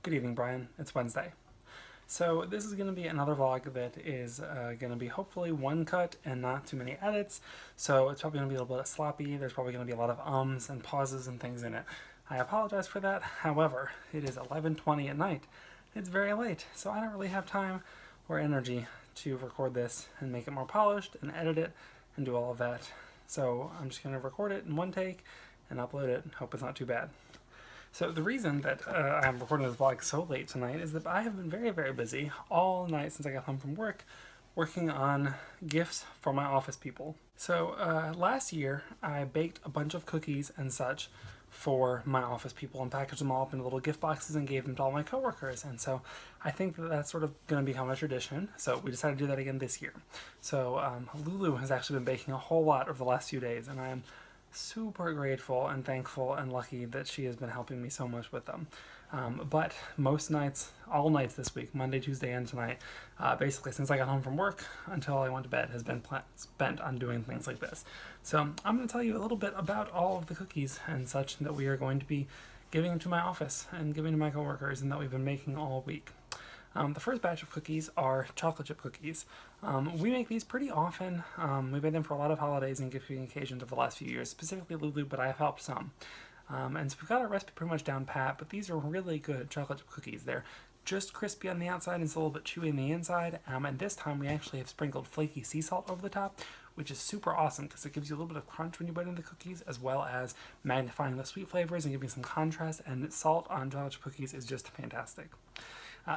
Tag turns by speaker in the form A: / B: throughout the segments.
A: Good evening, Brian. It's Wednesday. So this is going to be another vlog that is going to be hopefully one cut and not too many edits. So it's probably going to be a little bit sloppy. There's probably going to be a lot of ums and pauses and things in it. I apologize for that. However, it is 11:20 at night. It's very late, so I don't really have time or energy to record this and make it more polished and edit it and do all of that. So I'm just going to record it in one take and upload it and hope it's not too bad. So the reason that I'm recording this vlog so late tonight is that I have been very, very busy all night since I got home from work, working on gifts for my office people. So last year I baked a bunch of cookies and such for my office people and packaged them all up into little gift boxes and gave them to all my coworkers. And so I think that that's sort of going to become a tradition. So we decided to do that again this year. So Lulu has actually been baking a whole lot over the last few days, and I am super grateful and thankful and lucky that she has been helping me so much with them. But most nights, all nights this week, Monday, Tuesday, and tonight, basically since I got home from work until I went to bed, has been spent on doing things like this. So I'm going to tell you a little bit about all of the cookies and such that we are going to be giving to my office and giving to my coworkers and that we've been making all week. The first batch of cookies are chocolate chip cookies. We make these pretty often. We've made them for a lot of holidays and gifting occasions over the last few years, specifically Lulu, but I have helped some. And so we've got our recipe pretty much down pat, but these are really good chocolate chip cookies. They're just crispy on the outside and still a little bit chewy on the inside. And this time we actually have sprinkled flaky sea salt over the top, which is super awesome because it gives you a little bit of crunch when you bite into the cookies, as well as magnifying the sweet flavors and giving some contrast. And salt on chocolate chip cookies is just fantastic.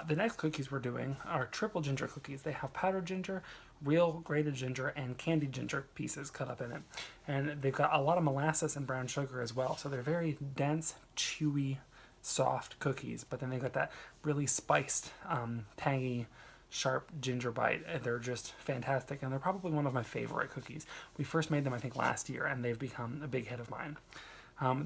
A: The next cookies we're doing are triple ginger cookies. They have powdered ginger, real grated ginger, and candied ginger pieces cut up in it. And they've got a lot of molasses and brown sugar as well. So they're very dense, chewy, soft cookies. But then they've got that really spiced, tangy, sharp ginger bite. They're just fantastic, and they're probably one of my favorite cookies. We first made them, I think, last year, and they've become a big hit of mine.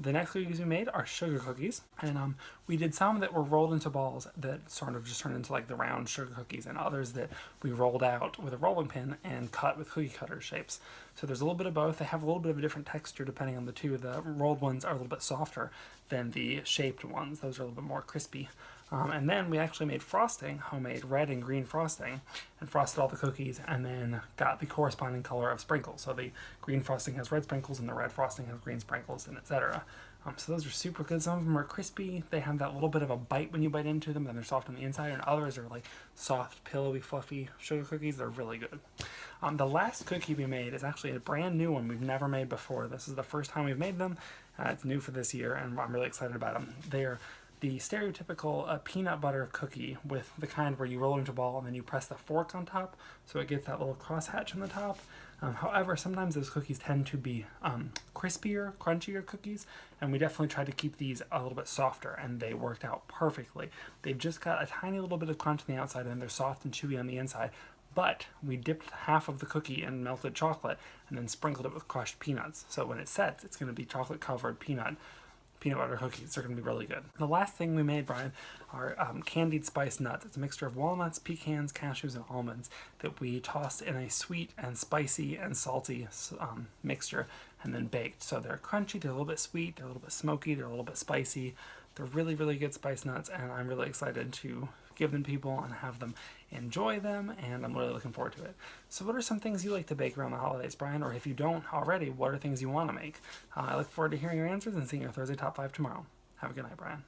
A: The next cookies we made are sugar cookies, and we did some that were rolled into balls that sort of just turned into like the round sugar cookies, and others that we rolled out with a rolling pin and cut with cookie cutter shapes. So there's a little bit of both. They have a little bit of a different texture depending on the two. The rolled ones are a little bit softer than the shaped ones. Those are a little bit more crispy. And then we actually made frosting, homemade red and green frosting, and frosted all the cookies and then got the corresponding color of sprinkles. So the green frosting has red sprinkles and the red frosting has green sprinkles, and etc. So those are super good. Some of them are crispy. They have that little bit of a bite when you bite into them, and they're soft on the inside, and others are like soft, pillowy, fluffy sugar cookies. They're really good. The last cookie we made is actually a brand new one we've never made before. This is the first time we've made them. It's new for this year, and I'm really excited about them. They're the stereotypical peanut butter cookie with the kind where you roll it into a ball and then you press the fork on top so it gets that little crosshatch on the top. However, sometimes those cookies tend to be crispier, crunchier cookies, and we definitely tried to keep these a little bit softer, and they worked out perfectly. They've just got a tiny little bit of crunch on the outside and they're soft and chewy on the inside, but we dipped half of the cookie in melted chocolate and then sprinkled it with crushed peanuts. So when it sets, it's going to be chocolate covered peanut butter cookies. They're going to be really good. The last thing we made, Brian, are candied spiced nuts. It's a mixture of walnuts, pecans, cashews, and almonds that we tossed in a sweet and spicy and salty mixture and then baked. So they're crunchy, they're a little bit sweet, they're a little bit smoky, they're a little bit spicy. They're really, really good spiced nuts, and I'm really excited to give them to people and have them enjoy them, and I'm really looking forward to it. So what are some things you like to bake around the holidays, Brian? Or if you don't already, what are things you want to make? I look forward to hearing your answers and seeing your Thursday Top 5 tomorrow. Have a good night, Brian.